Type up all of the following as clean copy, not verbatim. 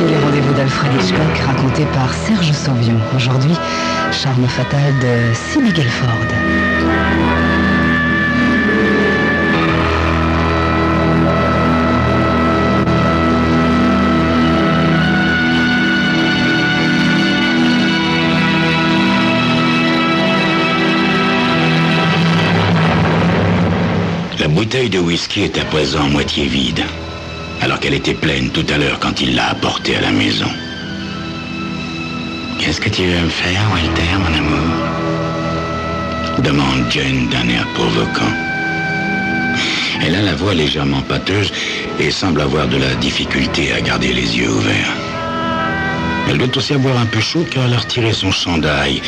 Les rendez-vous d'Alfred Hitchcock racontés par Serge Sauvion. Aujourd'hui, Charme fatal de Sidney Gelford. La bouteille de whisky est à présent moitié vide, alors qu'elle était pleine tout à l'heure quand il l'a apportée à la maison. Qu'est-ce que tu veux me faire, Walter, mon amour? Demande Jane d'un air provoquant. Elle a la voix légèrement pâteuse et semble avoir de la difficulté à garder les yeux ouverts. Elle doit aussi avoir un peu chaud car elle a retiré son chandail.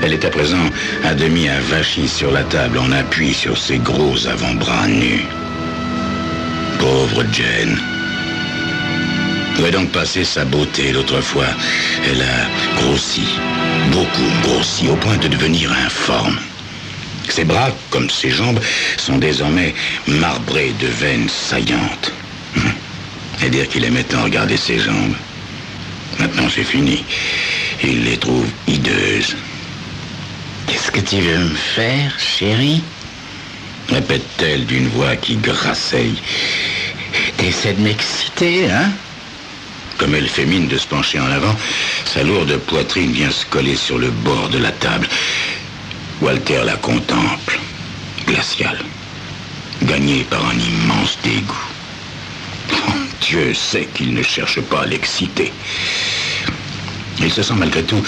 Elle est à présent à demi avachie sur la table en appui sur ses gros avant-bras nus. Pauvre Jane. Où est donc passée sa beauté l'autre fois? Elle a grossi, beaucoup grossi, au point de devenir informe. Ses bras, comme ses jambes, sont désormais marbrés de veines saillantes. Et dire qu'il aimait tant regarder ses jambes. Maintenant, c'est fini. Il les trouve hideuses. Qu'est-ce que tu veux me faire, chérie? Répète-t-elle d'une voix qui grasseille. T'essaies de m'exciter, hein? Comme elle fait mine de se pencher en avant, sa lourde poitrine vient se coller sur le bord de la table. Walter la contemple, glacial, gagné par un immense dégoût. Dieu sait qu'il ne cherche pas à l'exciter. Il se sent malgré tout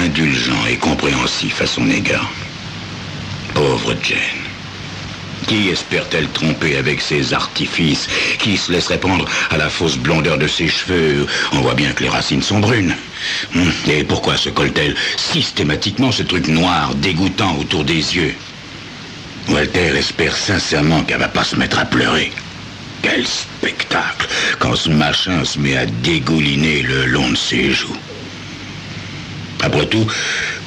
indulgent et compréhensif à son égard. Pauvre Jane. Qui espère-t-elle tromper avec ses artifices? Qui se laisserait prendre à la fausse blondeur de ses cheveux? On voit bien que les racines sont brunes. Et pourquoi se colle-t-elle systématiquement ce truc noir, dégoûtant autour des yeux? Walter espère sincèrement qu'elle va pas se mettre à pleurer. Quel spectacle quand ce machin se met à dégouliner le long de ses joues. Après tout,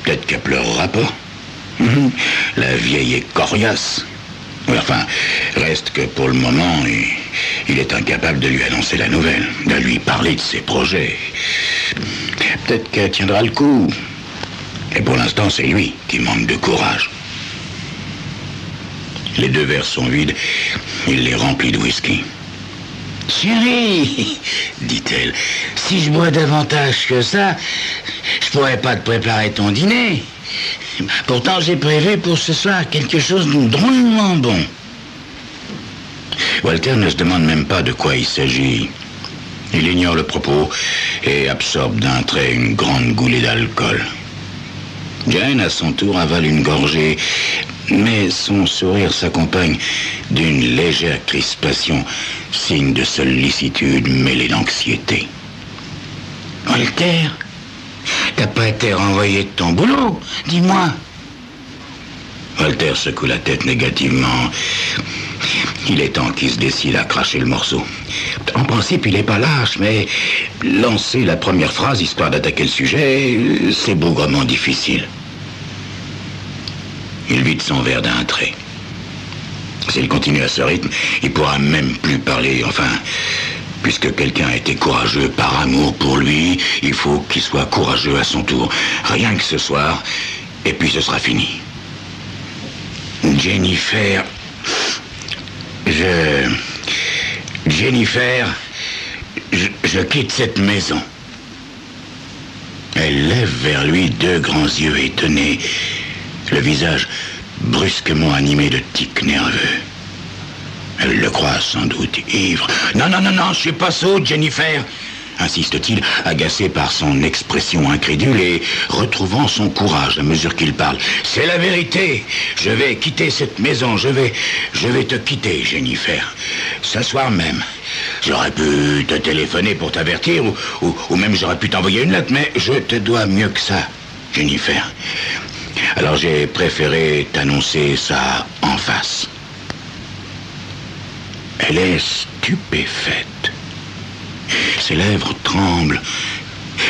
peut-être qu'elle pleurera pas. La vieille est coriace. Enfin, reste que pour le moment, il est incapable de lui annoncer la nouvelle, de lui parler de ses projets. Peut-être qu'elle tiendra le coup. Et pour l'instant, c'est lui qui manque de courage. Les deux verres sont vides, il les remplit de whisky. Chérie, dit-elle, si je bois davantage que ça, je pourrais pas te préparer ton dîner. Pourtant, j'ai prévu pour ce soir quelque chose de drôlement bon. Walter ne se demande même pas de quoi il s'agit. Il ignore le propos et absorbe d'un trait une grande goulée d'alcool. Jane, à son tour, avale une gorgée, mais son sourire s'accompagne d'une légère crispation, signe de sollicitude mêlée d'anxiété. Walter, t'as pas été renvoyé de ton boulot, dis-moi. Walter secoue la tête négativement. Il est temps qu'il se décide à cracher le morceau. En principe, il n'est pas lâche, mais lancer la première phrase, histoire d'attaquer le sujet, c'est bougrement difficile. Il vide son verre d'un trait. S'il continue à ce rythme, il pourra même plus parler. Enfin, puisque quelqu'un a été courageux par amour pour lui, il faut qu'il soit courageux à son tour. Rien que ce soir, et puis ce sera fini. Jennifer... je quitte cette maison. Elle lève vers lui deux grands yeux étonnés, le visage brusquement animé de tics nerveux. Elle le croit sans doute ivre. Non, je suis pas sot, Jennifer, insiste-t-il, agacé par son expression incrédule et retrouvant son courage à mesure qu'il parle. C'est la vérité. Je vais quitter cette maison. Je vais te quitter, Jennifer. Ce soir même. J'aurais pu te téléphoner pour t'avertir ou même j'aurais pu t'envoyer une lettre, mais je te dois mieux que ça, Jennifer. Alors j'ai préféré t'annoncer ça en face. Elle est stupéfaite. Ses lèvres tremblent.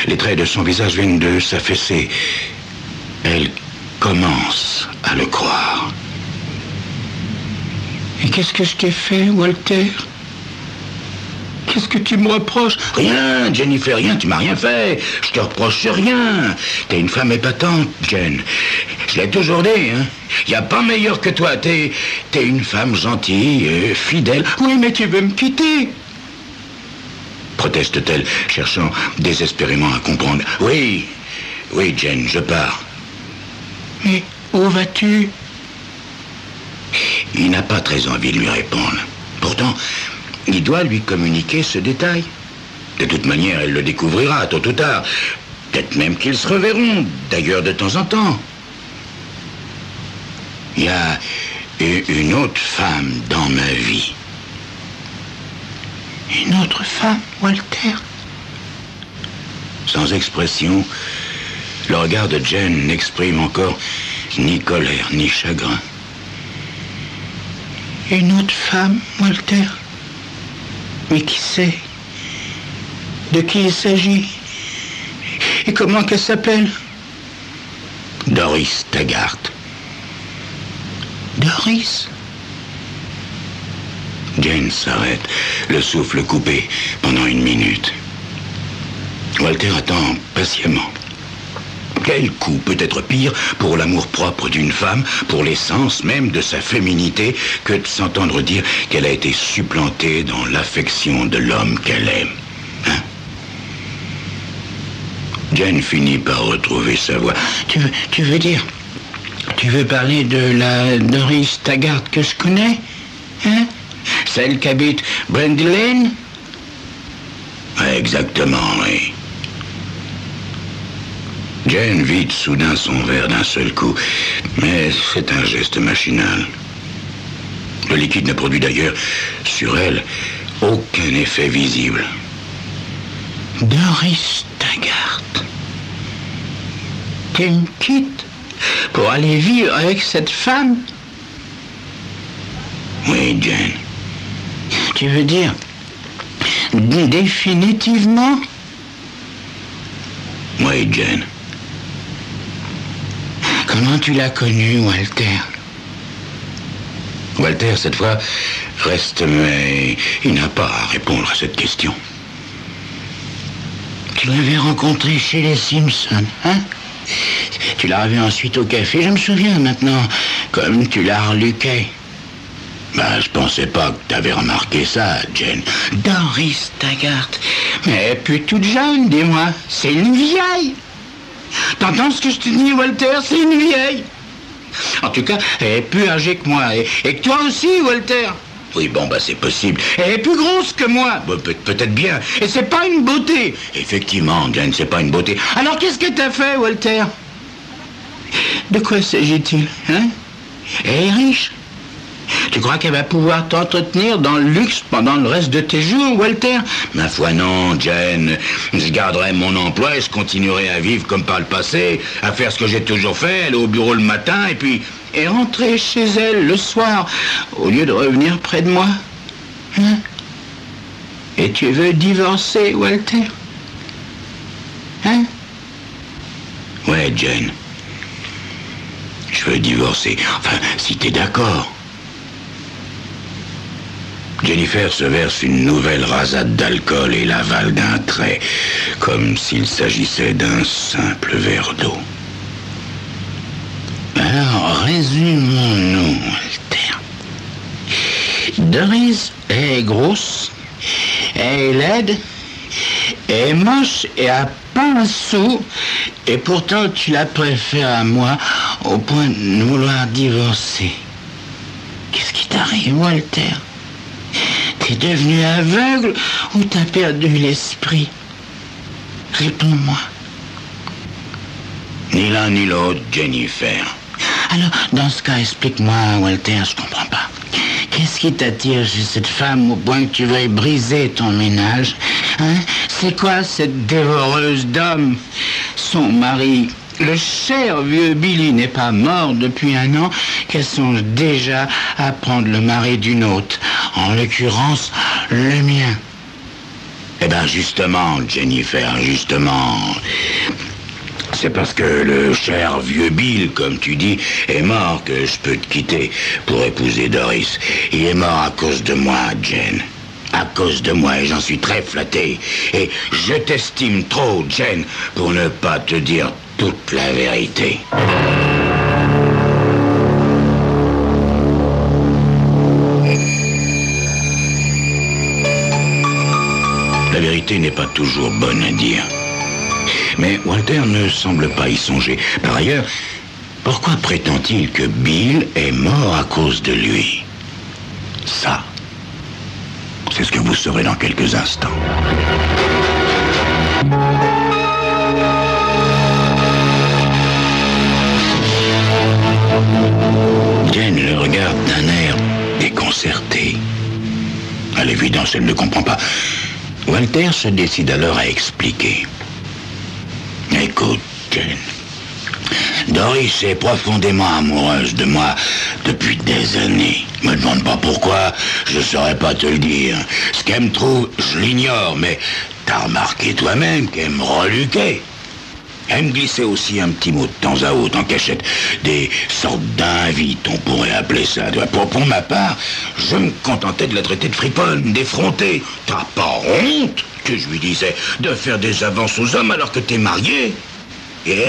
Les traits de son visage viennent de s'affaisser. Elle commence à le croire. Et qu'est-ce que je t'ai fait, Walter? Qu'est-ce que tu me reproches? Rien, Jennifer, rien, tu m'as rien fait. Je te reproche rien. T'es une femme épatante, Jen. Je l'ai toujours dit, hein. Y a pas meilleur que toi. T'es une femme gentille, fidèle. Oui, mais tu veux me quitter? Proteste-t-elle, cherchant désespérément à comprendre. Oui, Jen, je pars. Mais où vas-tu? Il n'a pas très envie de lui répondre. Pourtant, il doit lui communiquer ce détail. De toute manière, elle le découvrira tôt ou tard. Peut-être même qu'ils se reverront, d'ailleurs de temps en temps. Il y a une autre femme dans ma vie. Une autre femme, Walter? Sans expression, le regard de Jen n'exprime encore ni colère ni chagrin. Une autre femme, Walter? Mais qui c'est? De qui il s'agit? Et comment qu'elle s'appelle? Doris Taggart. Doris? Jen s'arrête, le souffle coupé, pendant 1 minute. Walter attend patiemment. Quel coup peut être pire pour l'amour-propre d'une femme, pour l'essence même de sa féminité, que de s'entendre dire qu'elle a été supplantée dans l'affection de l'homme qu'elle aime, hein? Jen finit par retrouver sa voix. Tu veux dire... Tu veux parler de la Doris Taggart que je connais? Hein? Celle qui habite Brandy Lane? Exactement, oui. Jen vide soudain son verre d'un seul coup, mais c'est un geste machinal. Le liquide ne produit d'ailleurs sur elle aucun effet visible. Doris Taggart. Tu me quittes pour aller vivre avec cette femme? Oui, Jen. Tu veux dire définitivement? Oui, Jen. Comment tu l'as connue, Walter? Walter, cette fois, reste, mais il n'a pas à répondre à cette question. Tu l'avais rencontrée chez les Simpsons, hein? Tu l'as revue ensuite au café, je me souviens maintenant, comme tu l'as reluqué. Je pensais pas que t'avais remarqué ça, Jen. Doris Taggart. Mais elle est plus toute jeune, dis-moi. C'est une vieille. T'entends ce que je te dis, Walter? C'est une vieille. En tout cas, elle est plus âgée que moi. Et que toi aussi, Walter. Oui, c'est possible. Elle est plus grosse que moi. Peut-être bien. Et c'est pas une beauté. Effectivement, Jen, c'est pas une beauté. Alors qu'est-ce que t'as fait, Walter? De quoi s'agit-il, hein? Elle est riche. Tu crois qu'elle va pouvoir t'entretenir dans le luxe pendant le reste de tes jours, Walter? Ma foi non, Jen. Je garderai mon emploi et je continuerai à vivre comme par le passé, à faire ce que j'ai toujours fait, aller au bureau le matin et puis... Et rentrer chez elle le soir, au lieu de revenir près de moi. Hein? Et tu veux divorcer, Walter? Hein? Ouais, Jen. Je veux divorcer. Enfin, si t'es d'accord. Jennifer se verse une nouvelle rasade d'alcool et l'avale d'un trait, comme s'il s'agissait d'un simple verre d'eau. Alors, résumons-nous, Walter. Doris est grosse, est laide, est moche et a pas un sou, et pourtant tu la préfères à moi au point de vouloir divorcer. Qu'est-ce qui t'arrive, Walter? T'es devenu aveugle ou t'as perdu l'esprit? Réponds-moi. Ni l'un ni l'autre, Jennifer. Alors, dans ce cas, explique-moi, Walter, je comprends pas. Qu'est-ce qui t'attire chez cette femme au point que tu veuilles briser ton ménage? Hein? C'est quoi cette dévoreuse d'hommes? Son mari, le cher vieux Billy, n'est pas mort depuis 1 an qu'elle songe déjà à prendre le mari d'une autre, en l'occurrence le mien. Eh bien, justement, Jennifer, justement... C'est parce que le cher vieux Bill, comme tu dis, est mort que je peux te quitter pour épouser Doris. Il est mort à cause de moi, Jen. À cause de moi, et j'en suis très flatté. Et je t'estime trop, Jen, pour ne pas te dire toute la vérité. La vérité n'est pas toujours bonne à dire. Mais Walter ne semble pas y songer. Par ailleurs, pourquoi prétend-il que Bill est mort à cause de lui? Ça, c'est ce que vous saurez dans quelques instants. Jen le regarde d'un air déconcerté. À l'évidence, elle ne comprend pas. Walter se décide alors à expliquer. Écoute, Jen, Doris est profondément amoureuse de moi depuis des années. Me demande pas pourquoi, je saurais pas te le dire. Ce qu'elle me trouve, je l'ignore, mais t'as remarqué toi-même qu'elle me reluquait. Elle me glissait aussi un petit mot de temps à autre en cachette. Des sortes d'invites, on pourrait appeler ça. Pour ma part, je me contentais de la traiter de friponne, d'effrontée. T'as pas honte, que je lui disais, de faire des avances aux hommes alors que t'es marié? Et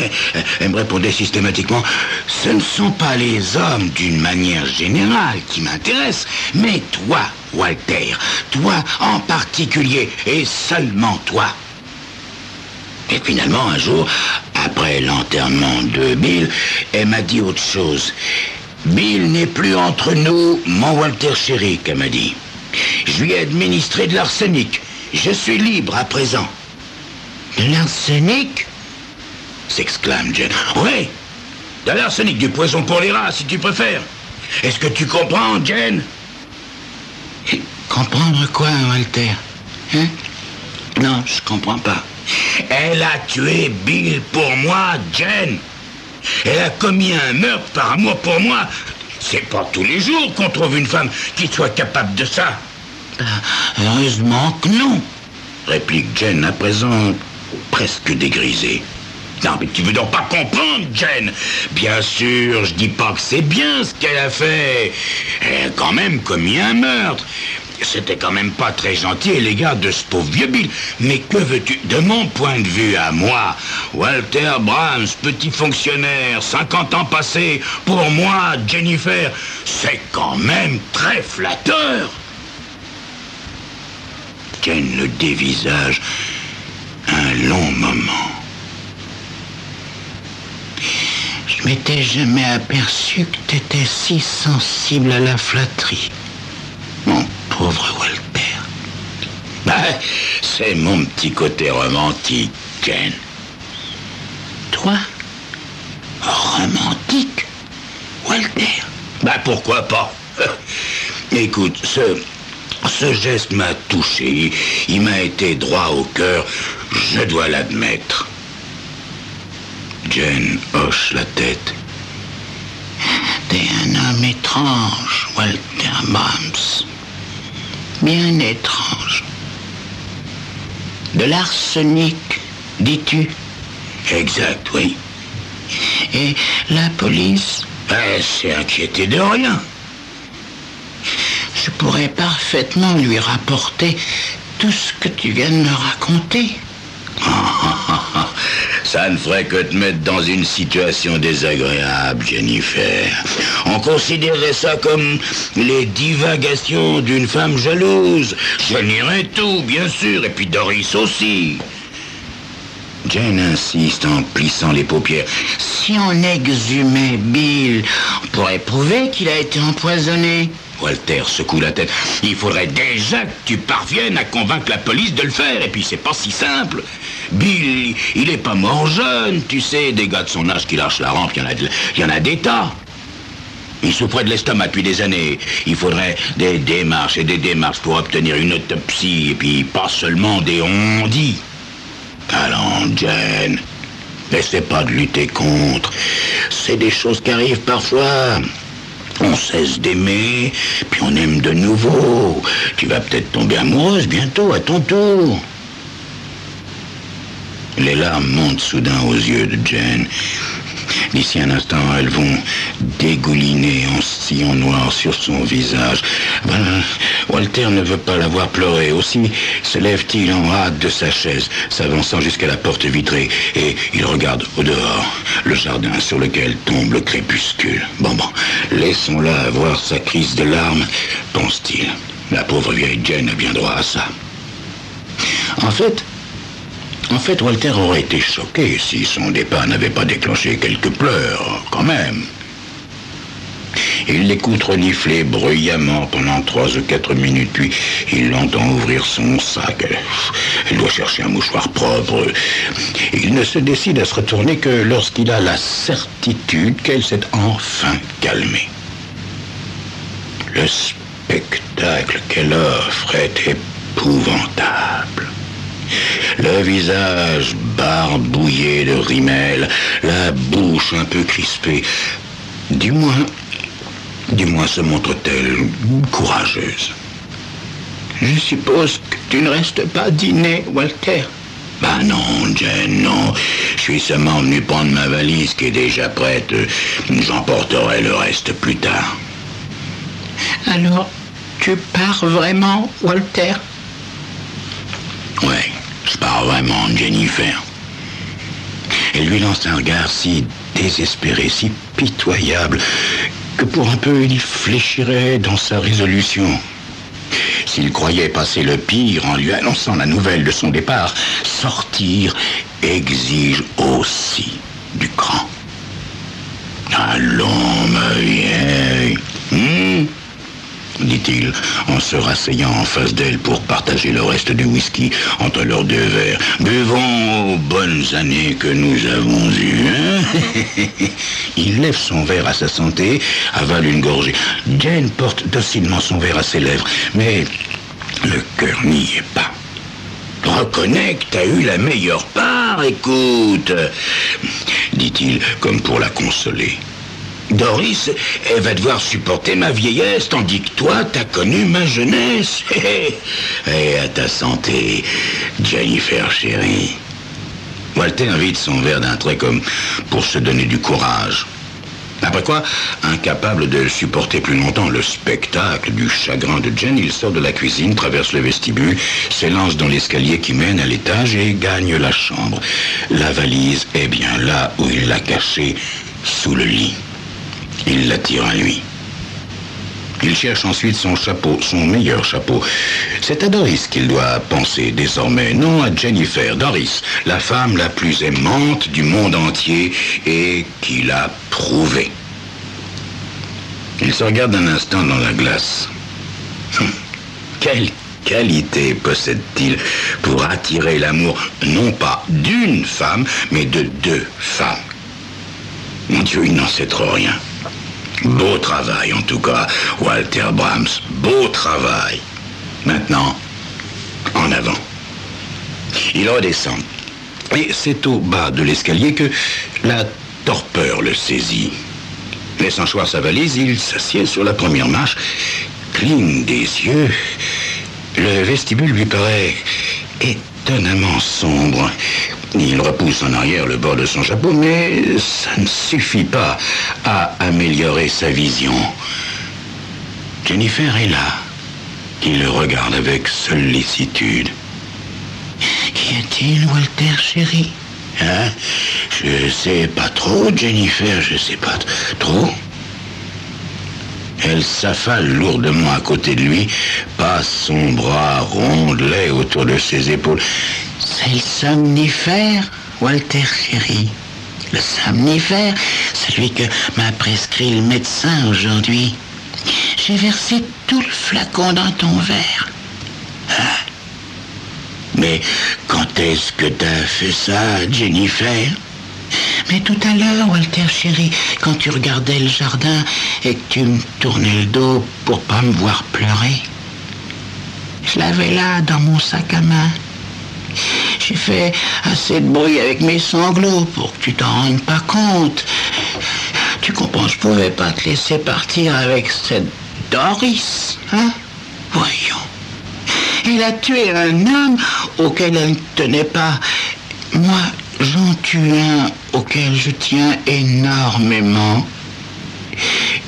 elle me répondait systématiquement, ce ne sont pas les hommes d'une manière générale qui m'intéressent, mais toi, Walter, toi en particulier, et seulement toi. Et finalement, un jour, après l'enterrement de Bill, elle m'a dit autre chose. Bill n'est plus entre nous, mon Walter chéri, qu'elle m'a dit. Je lui ai administré de l'arsenic. Je suis libre à présent. De l'arsenic ? S'exclame Jen. Oui, de l'arsenic, du poison pour les rats, si tu préfères. Est-ce que tu comprends, Jen? Comprendre quoi, Walter? Hein? Non, je comprends pas. Elle a tué Bill pour moi, Jen. Elle a commis un meurtre par amour pour moi. C'est pas tous les jours qu'on trouve une femme qui soit capable de ça. Heureusement que non, réplique Jen, à présent presque dégrisée. Non, mais tu veux donc pas comprendre, Jen? Bien sûr, je dis pas que c'est bien ce qu'elle a fait. Elle a quand même commis un meurtre. C'était quand même pas très gentil à l'égard de ce pauvre vieux Bill. Mais que veux-tu? De mon point de vue à moi, Walter Brahms, petit fonctionnaire, 50 ans passés, pour moi, Jennifer, c'est quand même très flatteur. Jen le dévisage un long moment. Je m'étais jamais aperçu que t'étais si sensible à la flatterie. Mon pauvre Walter. Bah, c'est mon petit côté romantique, Jen. Toi? Romantique? Walter? Bah, pourquoi pas? Écoute, ce geste m'a touché. Il m'a été droit au cœur, je dois l'admettre. Jen hoche la tête. T'es un homme étrange, Walter Brahms. Bien étrange. De l'arsenic, dis-tu? Exact, oui. Et la police? C'est inquiété de rien. Je pourrais parfaitement lui rapporter tout ce que tu viens de me raconter. Ça ne ferait que te mettre dans une situation désagréable, Jennifer. On considérerait ça comme les divagations d'une femme jalouse. Je nierais tout, bien sûr, et puis Doris aussi. Jen insiste en plissant les paupières. Si on exhumait Bill, on pourrait prouver qu'il a été empoisonné. Walter secoue la tête. Il faudrait déjà que tu parviennes à convaincre la police de le faire, et puis c'est pas si simple. Bill, il est pas mort jeune, tu sais, des gars de son âge qui lâchent la rampe, il y en a des tas. Il souffrait de l'estomac depuis des années. Il faudrait des démarches et des démarches pour obtenir une autopsie, et puis pas seulement des on-dit. Allons, Jen, n'essaie pas de lutter contre. C'est des choses qui arrivent parfois. On cesse d'aimer, puis on aime de nouveau. Tu vas peut-être tomber amoureuse bientôt, à ton tour. Les larmes montent soudain aux yeux de Jen. D'ici un instant, elles vont dégouliner en sillon noir sur son visage. Walter ne veut pas la voir pleurer. Aussi se lève-t-il en hâte de sa chaise, s'avançant jusqu'à la porte vitrée, et il regarde au dehors le jardin sur lequel tombe le crépuscule. Bon, laissons-la avoir sa crise de larmes, pense-t-il. La pauvre vieille Jane a bien droit à ça. En fait, Walter aurait été choqué si son départ n'avait pas déclenché quelques pleurs, quand même. Il l'écoute renifler bruyamment pendant 3 ou 4 minutes, puis il l'entend ouvrir son sac. Elle doit chercher un mouchoir propre. Il ne se décide à se retourner que lorsqu'il a la certitude qu'elle s'est enfin calmée. Le spectacle qu'elle offre est épouvantable. Le visage barbouillé de rimel, la bouche un peu crispée. Du moins se montre-t-elle courageuse. Je suppose que tu ne restes pas dîner, Walter. Bah non, Jane, non. Je suis seulement venu prendre ma valise qui est déjà prête. J'emporterai le reste plus tard. Alors, tu pars vraiment, Walter? Ouais, je pars vraiment, Jennifer. Elle lui lance un regard si désespéré, si pitoyable, que pour un peu il fléchirait dans sa résolution. S'il croyait passer le pire en lui annonçant la nouvelle de son départ, sortir exige aussi du cran. Allons, ma vieille, dit-il, en se rasseyant en face d'elle pour partager le reste du whisky entre leurs 2 verres. Buvons aux bonnes années que nous avons eues, hein? Il lève son verre à sa santé, avale une gorgée. Jane porte docilement son verre à ses lèvres, mais le cœur n'y est pas. Reconnais que t'as eu la meilleure part, écoute, dit-il comme pour la consoler. Doris, elle va devoir supporter ma vieillesse, tandis que toi, t'as connu ma jeunesse. Et à ta santé, Jennifer chérie. Walter vide son verre d'un trait comme pour se donner du courage. Après quoi, incapable de supporter plus longtemps le spectacle du chagrin de Jane, il sort de la cuisine, traverse le vestibule, s'élance dans l'escalier qui mène à l'étage et gagne la chambre. La valise est bien là où il l'a cachée, sous le lit. Il la tire à lui. Il cherche ensuite son chapeau, son meilleur chapeau. C'est à Doris qu'il doit penser désormais, non à Jennifer. Doris, la femme la plus aimante du monde entier et qui l'a prouvé. Il se regarde un instant dans la glace. Quelle qualité possède-t-il pour attirer l'amour, non pas d'une femme, mais de 2 femmes? Mon Dieu, il n'en sait trop rien. Beau travail, en tout cas, Walter Brahms. Beau travail. Maintenant, en avant. Il redescend. Et c'est au bas de l'escalier que la torpeur le saisit. Laissant choir sa valise, il s'assied sur la première marche, cligne des yeux. Le vestibule lui paraît étonnamment sombre. Il repousse en arrière le bord de son chapeau, mais ça ne suffit pas à améliorer sa vision. Jennifer est là. Il le regarde avec sollicitude. Qu'y a-t-il, Walter, chéri? Hein? Je sais pas trop, Jennifer, je sais pas trop. Elle s'affale lourdement à côté de lui, passe son bras rondelet autour de ses épaules. C'est le somnifère, Walter chéri. Le somnifère, celui que m'a prescrit le médecin aujourd'hui. J'ai versé tout le flacon dans ton verre. Ah. Mais quand est-ce que t'as fait ça, Jennifer? Mais tout à l'heure, Walter chéri, quand tu regardais le jardin et que tu me tournais le dos pour pas me voir pleurer. Je l'avais là dans mon sac à main. J'ai fait assez de bruit avec mes sanglots pour que tu t'en rendes pas compte. Tu comprends, je pouvais pas te laisser partir avec cette Doris, hein? Voyons. Elle a tué un homme auquel elle ne tenait pas. Moi, j'en tue un auquel je tiens énormément.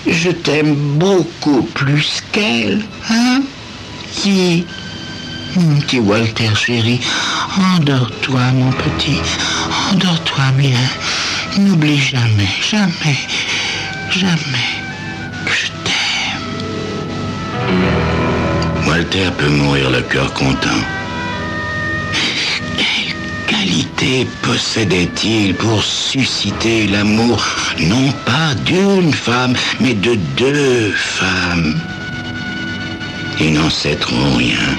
Je t'aime beaucoup plus qu'elle, hein? Qui? Mon petit Walter chéri, endors-toi, mon petit, endors-toi bien. N'oublie jamais, jamais, jamais que je t'aime. Walter peut mourir le cœur content. Quelle qualité possédait-il pour susciter l'amour, non pas d'une femme, mais de deux femmes? Ils n'en sait trop rien.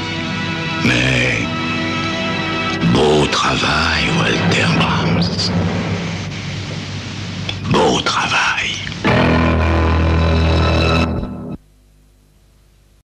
Mais beau travail, Walter Brahms. Beau travail.